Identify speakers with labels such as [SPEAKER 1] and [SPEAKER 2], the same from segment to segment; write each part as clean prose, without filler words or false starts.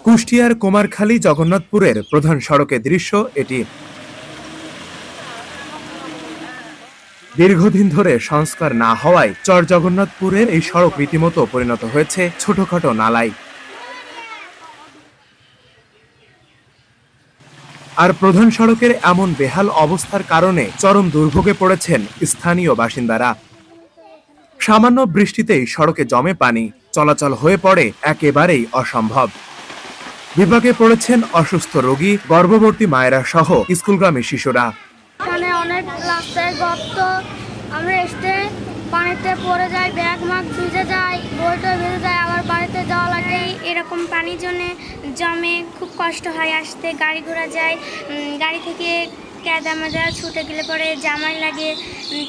[SPEAKER 1] কুষ্টিয়ার কুমারখালী জগন্নাথপুরের প্রধান সড়কের দৃশ্য এটি। দীর্ঘদিন ধরে সংস্কার না হওয়ায় চর জগন্নাথপুরের এই সড়ক রীতিমতো পরিণত হয়েছে ছোটখাটো নালায়। আর প্রধান সড়কের এমন বেহাল অবস্থার কারণে চরম দুর্ভোগে পড়েছেন স্থানীয় বাসিন্দারা। সামান্য বৃষ্টিতেই সড়কে জমে পানি, চলাচল হয়ে পড়ে একেবারেই অসম্ভব। বিপাকে পড়েছেন অসুস্থ রোগী, গর্ভবতী মায়েরা সহ স্কুলগামী শিশুরা।
[SPEAKER 2] এখানে অনেক রাস্তায় গর্ত, আমরা এসে পানিতে পড়ে যাই, ব্যাগ মাগ ভিজে যায়, বইটা ভিজে যায়, আবার বাড়িতে যাওয়া লাগে। এরকম পানির জন্য জমে খুব কষ্ট হয় আসতে, গাড়ি ঘোড়া যায়, গাড়ি থেকে কাদা মাজা ছুটে গেলে পরে জামাই লাগে,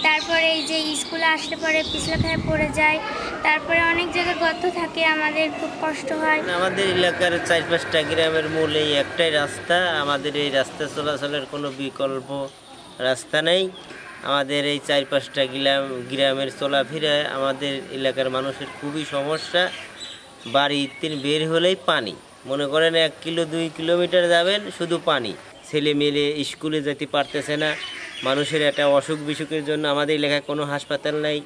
[SPEAKER 2] তারপরে এই যে স্কুলে আসলে পরে পিছলে খেয়ে পড়ে যায়, তারপরে অনেক জায়গায় গর্ত থাকে, আমাদের খুব কষ্ট হয়।
[SPEAKER 3] আমাদের এলাকার 4-5টা গ্রামের মূল এই একটাই রাস্তা। আমাদের এই রাস্তা চলাচলের কোনো বিকল্প রাস্তা নেই। আমাদের এই 4-5টা গ্রামের চলাফেরা আমাদের এলাকার মানুষের খুবই সমস্যা। বাড়িতে বের হলেই পানি, মনে করেন 1-2 কিলোমিটার যাবেন শুধু পানি। ছেলে মেয়ে স্কুলে যেতে পারতেছে না। মানুষের একটা অসুখ বিসুখের জন্য আমাদের এলাকায় কোনো হাসপাতাল নাই।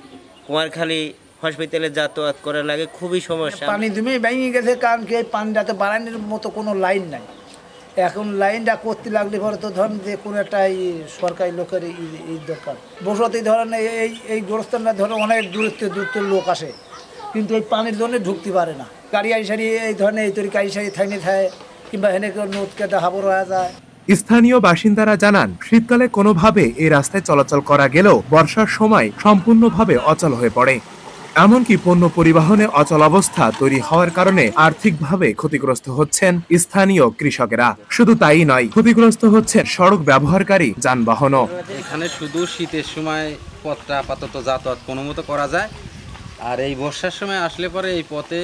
[SPEAKER 3] কুমারখালী হসপিটালে যাতায়াত করা লাগে, খুবই সমস্যা।
[SPEAKER 4] পানি তুমি ভেঙে গেছে, কারণ কি পানিটাতে বাড়ানোর মতো কোনো লাইন নাই। এখন লাইনটা করতে লাগলে পরে তো ধরেন যে কোনো একটা সরকারি লোকের দরকার। বসতি ধরেন এই গোরস্থানটা ধরেন অনেক দূরত্বের লোক আসে, কিন্তু এই পানির জন্য ঢুকতে পারে না। গাড়ি আইসারি এই ধরনের এই তৈরি গাড়ি সারি থাইনে থাকে, কিংবা হেনে নদ কেটে হাবর হয়ে যায়।
[SPEAKER 1] স্থানীয় বাসিন্দারা জানান, শীতকালে কোনোভাবে এই রাস্তায় চলাচল করা গেলেও বর্ষার সময় সম্পূর্ণভাবে অচল হয়ে পড়ে। এমনকি পণ্য পরিবহনে অচল অবস্থা তৈরি হওয়ার কারণে আর্থিকভাবে ক্ষতিগ্রস্ত হচ্ছেন স্থানীয় কৃষকেরা। শুধু তাই নয়, ক্ষতিগ্রস্ত হচ্ছে সড়ক ব্যবহারকারী যানবাহনও।
[SPEAKER 5] এখানে শুধু শীতের সময় পথটা আপাতত যাতায়াত কোনো মতো করা যায়, আর এই বর্ষার সময় আসলে পরে এই পথে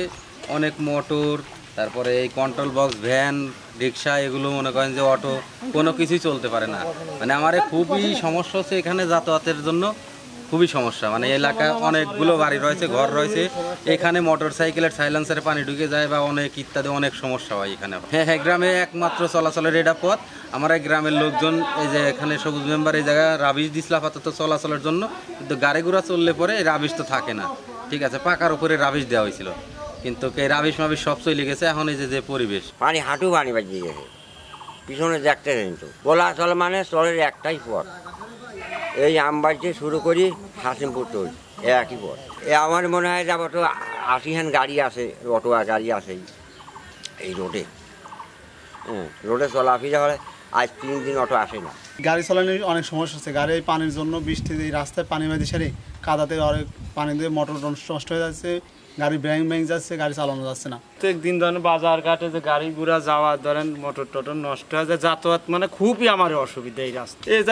[SPEAKER 5] অনেক মোটর, তারপরে এই কন্ট্রোল বক্স, ভ্যান, রিক্সা, এগুলো মনে করেন যে অটো, কোনো কিছুই চলতে পারে না। মানে আমার খুবই সমস্যা হচ্ছে এখানে যাতায়াতের জন্য, খুবই সমস্যা। মানে এলাকায় অনেকগুলো বাড়ি রয়েছে, ঘর রয়েছে, এখানে মোটর সাইকেলের সাইলেন্সারে পানি ঢুকে যায় বা অনেক ইত্যাদি অনেক সমস্যা হয় এখানে। হ্যাঁ, গ্রামে একমাত্র চলাচলের এটা পথ। আমার এই গ্রামের লোকজন এই যে এখানে সবুজ মেম্বার এই জায়গায় রাবিশ দিছিল আপাতত চলাচলের জন্য, কিন্তু গাড়ি ঘোড়া চললে পরে এই রাবিশ তো থাকে না। ঠিক আছে, পাকার উপরে রাবিশ দেওয়া হয়েছিল, কিন্তু এই রাবিশ মাবিশ সব চলে গেছে। এখন এই যে পরিবেশ,
[SPEAKER 6] পানি হাঁটু পানি বাজিয়ে গেছে, পিছনে দেখতে কিন্তু বলা চল, মানে চলের একটাই পথ, এই আমবাড়িতে শুরু করি হাসিমপুর তোল একই পথ। আমার মনে হয় যাব তো 80 গাড়ি আছে, অটো গাড়ি আছে এই রোডে। রোডে চলাফেরা হলে আজ 3 দিন অটো আসে না।
[SPEAKER 7] গাড়ি চালানোর অনেক সমস্যা হচ্ছে। গাড়ি পানির জন্য, বৃষ্টিতে এই রাস্তায় পানি বাঁধি সারি কাদাতে অনেক পানি দিয়ে মোটর নষ্ট হয়ে যাচ্ছে, গাড়ি ব্যাং যাচ্ছে, গাড়ি চালানো যাচ্ছে না।
[SPEAKER 8] প্রত্যেকদিন ধরেন বাজার ঘাটে যে গাড়ি ঘোড়া যাওয়া, ধরেন মোটর টোটর নষ্ট হয়ে যায়, যাতায়াত মানে খুবই আমার অসুবিধা। এই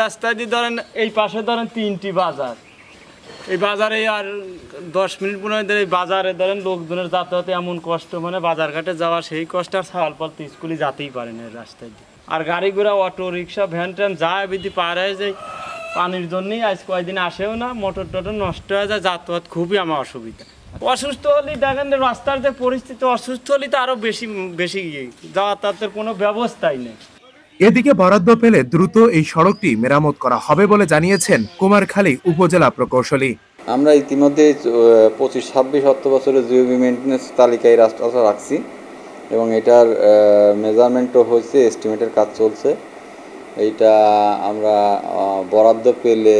[SPEAKER 8] রাস্তায় দিয়ে ধরেন এই পাশে ধরেন 3টি বাজার, এই বাজারে আর 10 মিনিট 15 মিনিট এই বাজারে ধরেন লোকজনের যাতায়াতে এমন কষ্ট, মানে বাজার ঘাটে যাওয়া সেই কষ্ট, আর ছাল পাল তো স্কুলে যেতেই পারে না এই রাস্তায় দিয়ে। আর গাড়ি ঘোড়া, অটো রিক্সা, ভ্যান ট্যান যায় বিধি পার হয়ে যায়, পানির জন্যই আজ কয়েকদিন আসেও না, মোটর টোটর নষ্ট হয়ে যায়, যাতায়াত খুবই আমার অসুবিধা। অসুস্থ হলে দেখেন রাস্তার যে পরিস্থিতি, অসুস্থ হলে তো আরো বেশি যাতায়াতের কোনো ব্যবস্থাই নেই।
[SPEAKER 1] এদিকে বরাদ্দ পেলে দ্রুত এই সড়কটি মেরামত করা হবে বলে জানিয়েছেন কুমারখালী উপজেলা প্রকৌশলী।
[SPEAKER 9] আমরা ইতিমধ্যে 25-26 অর্থবছরের জিওবি মেইনটেন্যান্স তালিকায় রাস্তাটা রাখছি এবং এটার মেজারমেন্টও হয়েছে, এস্টিমেটের কাজ চলছে। এইটা আমরা বরাদ্দ পেলে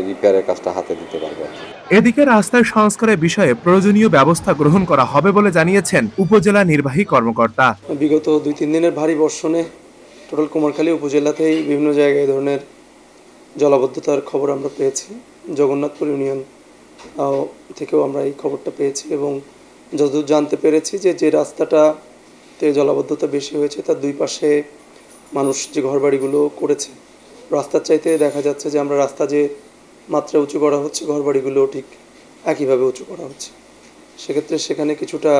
[SPEAKER 9] রিপেয়ারের কাজটা হাতে দিতে পারবো।
[SPEAKER 1] এদিকে রাস্তার সংস্কারের বিষয়ে প্রয়োজনীয় ব্যবস্থা গ্রহণ করা হবে বলে জানিয়েছেন উপজেলা নির্বাহী কর্মকর্তা।
[SPEAKER 10] বিগত 2-3 দিনের ভারী বর্ষণে টোটাল কুমারখালী উপজেলাতেই বিভিন্ন জায়গায় ধরনের জলাবদ্ধতার খবর আমরা পেয়েছি। জগন্নাথপুর ইউনিয়ন থেকেও আমরা এই খবরটা পেয়েছি এবং যতদূর জানতে পেরেছি যে রাস্তাটাতে জলাবদ্ধতা বেশি হয়েছে তার 2 পাশে মানুষ যে ঘরবাড়িগুলো করেছে, রাস্তার চাইতে দেখা যাচ্ছে যে আমরা রাস্তা যে মাত্রা উঁচু করা হচ্ছে, ঘরবাড়িগুলো ঠিক একইভাবে উঁচু করা হচ্ছে। সেক্ষেত্রে সেখানে কিছুটা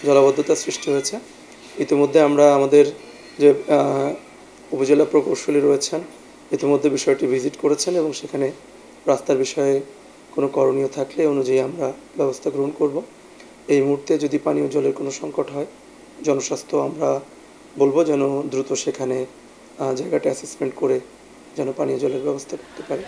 [SPEAKER 10] জলাবদ্ধতার সৃষ্টি হয়েছে। ইতিমধ্যে আমরা আমাদের যে উপজেলা প্রকৌশলী রয়েছেন ইতিমধ্যে বিষয়টি ভিজিট করেছেন এবং সেখানে রাস্তার বিষয়ে কোনো করণীয় থাকলে অনুযায়ী আমরা ব্যবস্থা গ্রহণ করব। এই মুহূর্তে যদি পানীয় জলের কোনো সংকট হয় জনস্বাস্থ্য আমরা বলবো যেন দ্রুত সেখানে জায়গাটা অ্যাসেসমেন্ট করে যেন পানীয় জলের ব্যবস্থা করতে পারে।